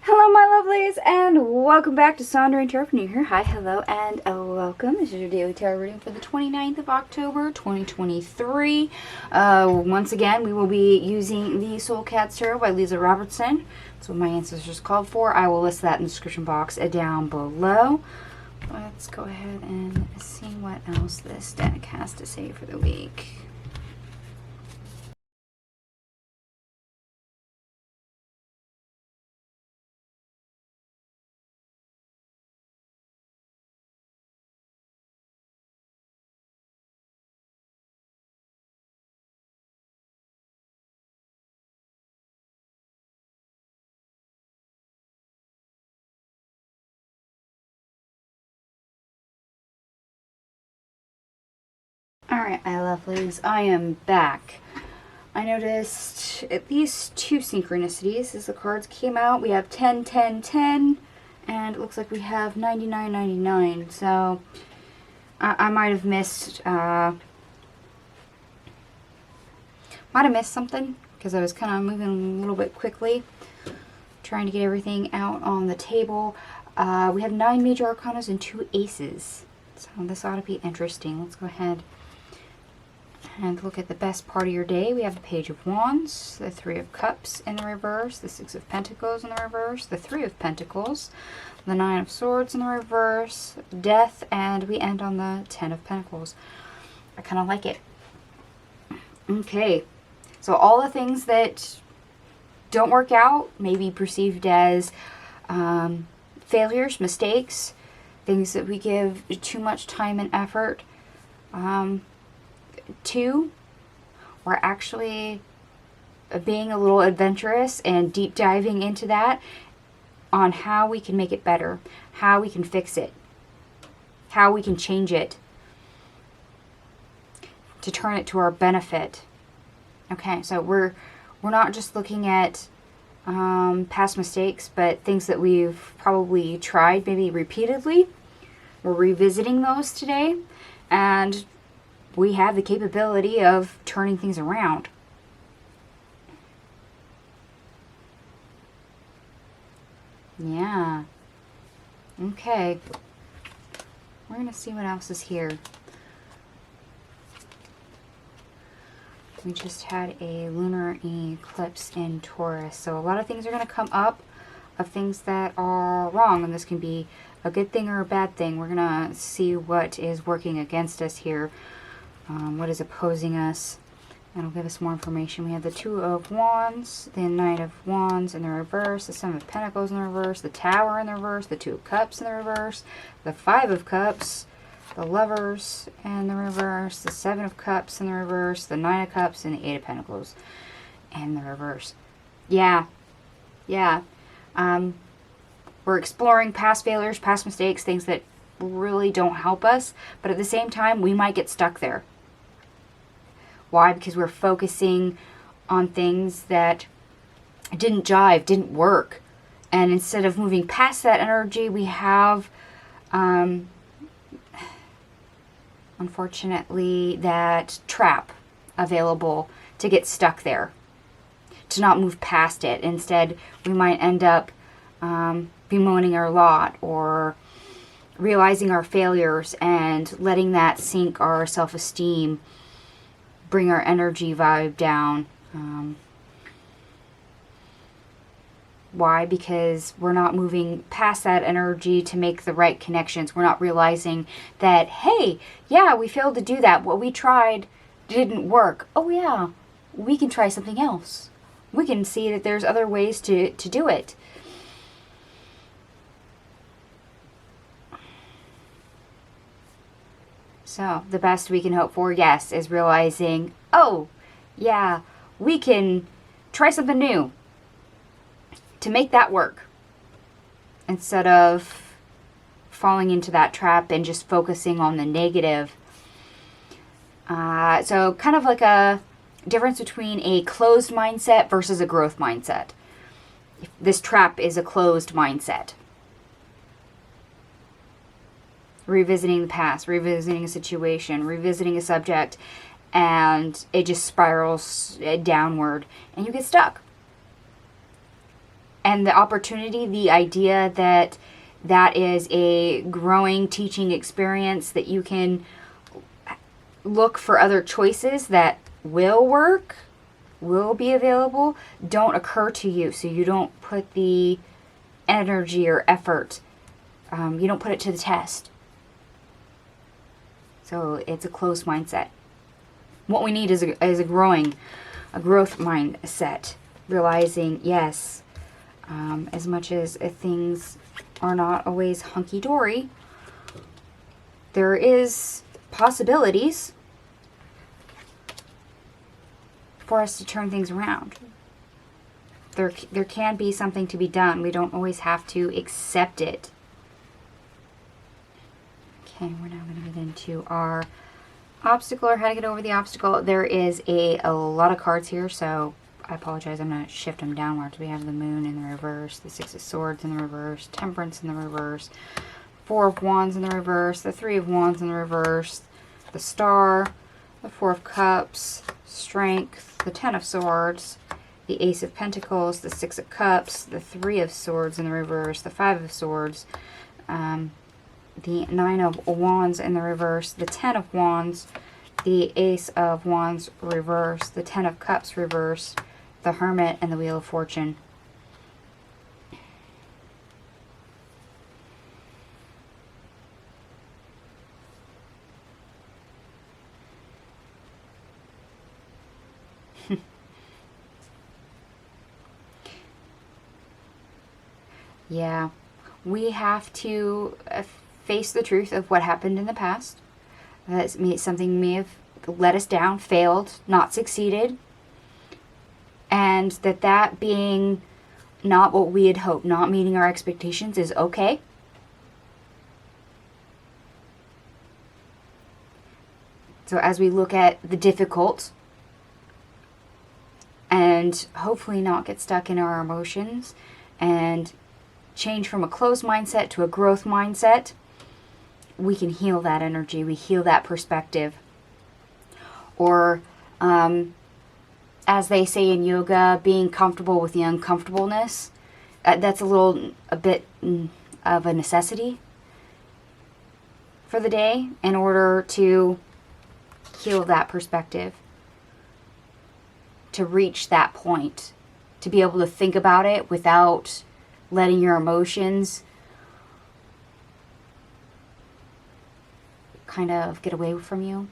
Hello, my lovelies, and welcome back to Sondering Tarot. New here. Hi, hello, and welcome. This is your daily tarot reading for the 29th of October, 2023. Once again, we will be using the Soul Cat Tarot by Leeza Robertson. That's what my ancestors called for. I will list that in the description box down below. Let's go ahead and see what else this deck has to say for the week. Alright, my lovelies, I am back. I noticed at least two synchronicities as the cards came out. We have 10, 10, 10, and it looks like we have 99, 99. So I might have missed something because I was kind of moving a little bit quickly, trying to get everything out on the table. We have 9 major arcanas and 2 aces. So this ought to be interesting. Let's go ahead and look at the best part of your day. We have the Page of Wands, the 3 of Cups in the reverse, the 6 of Pentacles in the reverse, the 3 of Pentacles, the 9 of Swords in the reverse, Death, and we end on the 10 of Pentacles. I kind of like it. Okay, so all the things that don't work out may be perceived as failures, mistakes, things that we give too much time and effort to. We're actually being a little adventurous and deep diving into that on how we can make it better, how we can fix it, how we can change it to turn it to our benefit. Okay, so we're not just looking at past mistakes, but things that we've probably tried maybe repeatedly. We're revisiting those today, and we have the capability of turning things around. Yeah. Okay. We're going to see what else is here. We just had a lunar eclipse in Taurus. So a lot of things are going to come up of things that are wrong. And this can be a good thing or a bad thing. We're going to see what is working against us here. What is opposing us. That'll give us more information. We have the 2 of Wands, the Knight of Wands in the reverse, the 7 of Pentacles in the reverse, the Tower in the reverse, the 2 of Cups in the reverse, the 5 of Cups, the Lovers in the reverse, the 7 of Cups in the reverse, the 9 of Cups, and the 8 of Pentacles in the reverse. Yeah. We're exploring past failures, past mistakes, things that really don't help us, but at the same time, we might get stuck there. Why? Because we're focusing on things that didn't jive, didn't work. And instead of moving past that energy, we have, unfortunately, that trap available to get stuck there, to not move past it. Instead, we might end up bemoaning our lot or realizing our failures and letting that sink our self-esteem, bring our energy vibe down. Why? Because we're not moving past that energy to make the right connections. We're not realizing that, hey, yeah, we failed to do that. What we tried didn't work. Oh yeah, we can try something else. We can see that there's other ways to do it. So the best we can hope for, yes, is realizing, oh, yeah, we can try something new to make that work, instead of falling into that trap and just focusing on the negative. So kind of like a difference between a closed mindset versus a growth mindset. This trap is a closed mindset. Revisiting the past, revisiting a situation, revisiting a subject, and it just spirals downward and you get stuck. and the opportunity, the idea that that is a growing teaching experience, that you can look for other choices that will work, will be available, don't occur to you. So you don't put the energy or effort, you don't put it to the test. So it's a closed mindset. What we need is a growth mindset. Realizing, yes, as much as things are not always hunky-dory, there is possibilities for us to turn things around. There can be something to be done. We don't always have to accept it. Okay, we're now going to get into our obstacle, or how to get over the obstacle. There is a lot of cards here, so I apologize. I'm going to shift them downwards. We have the Moon in the reverse, the Six of Swords in the reverse, Temperance in the reverse, Four of Wands in the reverse, the Three of Wands in the reverse, the Star, the Four of Cups, Strength, the Ten of Swords, the Ace of Pentacles, the Six of Cups, the Three of Swords in the reverse, the Five of Swords, the Nine of Wands in the reverse, the Ten of Wands, the Ace of Wands reverse, the Ten of Cups reverse, the Hermit, and the Wheel of Fortune. Yeah, we have to face the truth of what happened in the past. Something may have let us down, failed, not succeeded. And that being not what we had hoped, not meeting our expectations, is okay. So as we look at the difficult, and hopefully not get stuck in our emotions, and change from a closed mindset to a growth mindset, we can heal that energy, we heal that perspective. Or, as they say in yoga, being comfortable with the uncomfortableness. That's a bit of a necessity for the day in order to heal that perspective, to reach that point, to be able to think about it without letting your emotions kind of get away from you,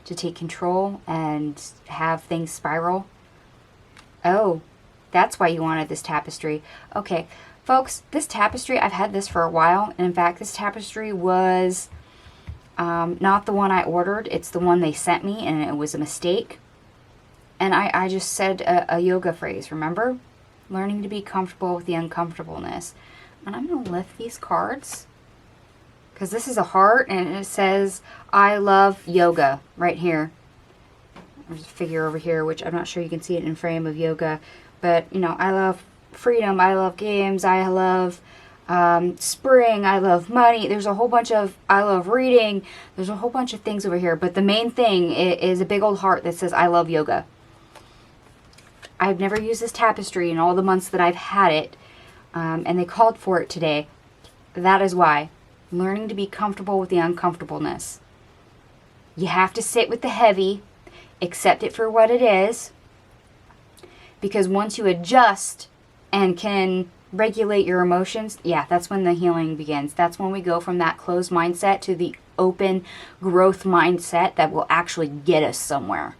to take control and have things spiral. Oh, that's why you wanted this tapestry. Okay, folks, this tapestry, I've had this for a while. And in fact, this tapestry was not the one I ordered. It's the one they sent me, and it was a mistake. And I just said a yoga phrase, remember? Learning to be comfortable with the uncomfortableness. And I'm going to lift these cards, because this is a heart, and it says, I love yoga, right here. There's a figure over here, which I'm not sure you can see it in frame of yoga. But, you know, I love freedom, I love games, I love spring, I love money. There's a whole bunch of, I love reading. There's a whole bunch of things over here. But the main thing is a big old heart that says, I love yoga. I've never used this tapestry in all the months that I've had it, and they called for it today. That is why. Learning to be comfortable with the uncomfortableness. You have to sit with the heavy, accept it for what it is, because once you adjust and can regulate your emotions, yeah, that's when the healing begins. That's when we go from that closed mindset to the open growth mindset that will actually get us somewhere.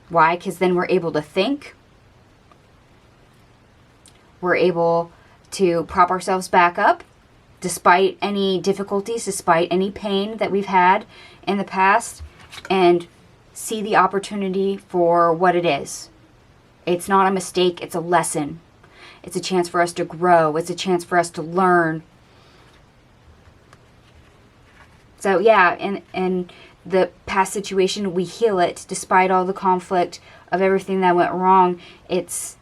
Why? Because then we're able to think. We're able to prop ourselves back up despite any difficulties, despite any pain that we've had in the past, and see the opportunity for what it is. It's not a mistake, it's a lesson. It's a chance for us to grow. It's a chance for us to learn. So yeah, and the past situation, we heal it despite all the conflict of everything that went wrong. It's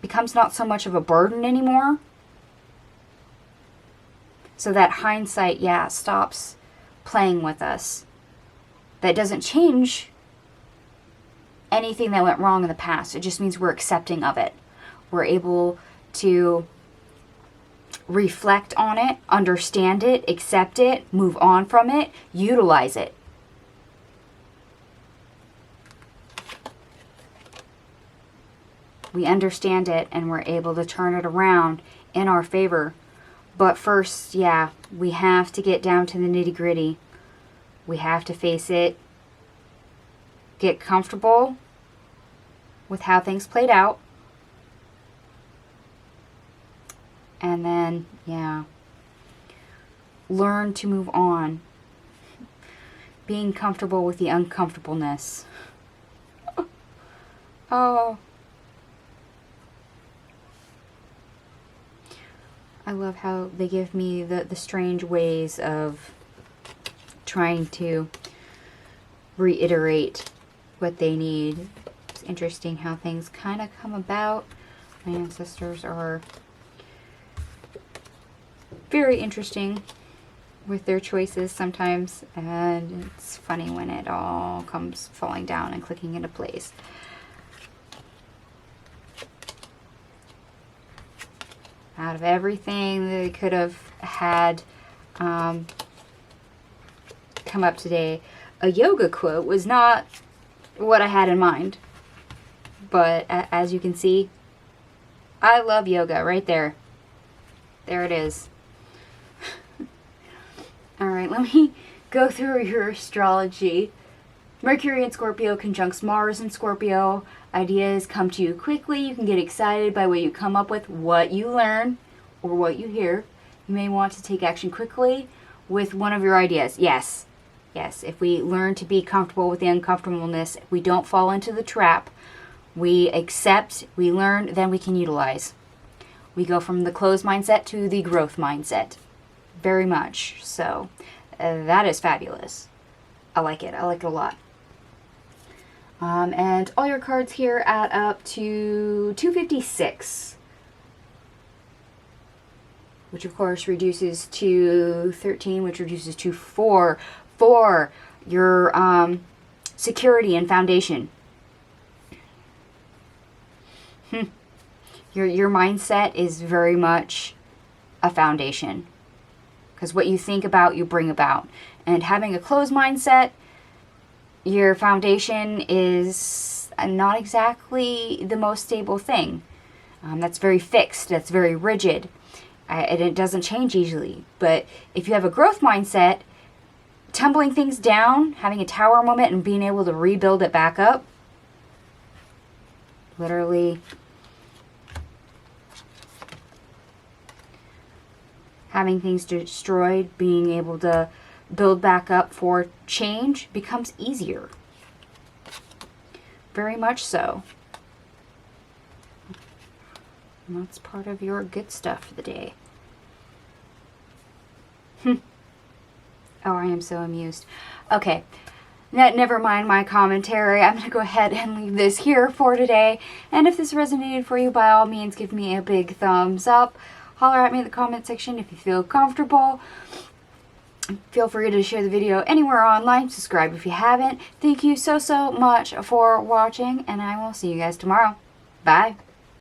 becomes not so much of a burden anymore. So that hindsight, yeah, stops playing with us. That doesn't change anything that went wrong in the past. It just means we're accepting of it. We're able to reflect on it, understand it, accept it, move on from it, utilize it. We understand it and we're able to turn it around in our favor. But first, yeah, we have to get down to the nitty-gritty. We have to face it, get comfortable with how things played out, and then, yeah, learn to move on. Being comfortable with the uncomfortableness. Oh. I love how they give me the strange ways of trying to reiterate what they need. It's interesting how things kind of come about. My ancestors are very interesting with their choices sometimes, and it's funny when it all comes falling down and clicking into place. Out of everything they could have had come up today, a yoga quote was not what I had in mind. But as you can see, I love yoga right there. There it is. Alright, let me go through your astrology. Mercury in Scorpio conjuncts Mars in Scorpio. Ideas come to you quickly. You can get excited by what you come up with, what you learn, or what you hear. You may want to take action quickly with one of your ideas. Yes. Yes, if we learn to be comfortable with the uncomfortableness, if we don't fall into the trap, we accept, we learn, then we can utilize. We go from the closed mindset to the growth mindset. Very much. So, that is fabulous. I like it. I like it a lot. And all your cards here add up to 256. Which of course reduces to 13, which reduces to 4 for your security and foundation. Your mindset is very much a foundation. Because what you think about, you bring about. And having a closed mindset, your foundation is not exactly the most stable thing. That's very fixed. That's very rigid. And it doesn't change easily. But if you have a growth mindset, tumbling things down, having a tower moment and being able to rebuild it back up, literally having things destroyed, being able to build back up for change becomes easier. Very much so. And that's part of your good stuff for the day. Oh, I am so amused. Okay, never mind my commentary. I'm going to go ahead and leave this here for today. And if this resonated for you, by all means, give me a big thumbs up. Holler at me in the comment section if you feel comfortable. Feel free to share the video anywhere online. Subscribe if you haven't. Thank you so much for watching, and I will see you guys tomorrow. Bye.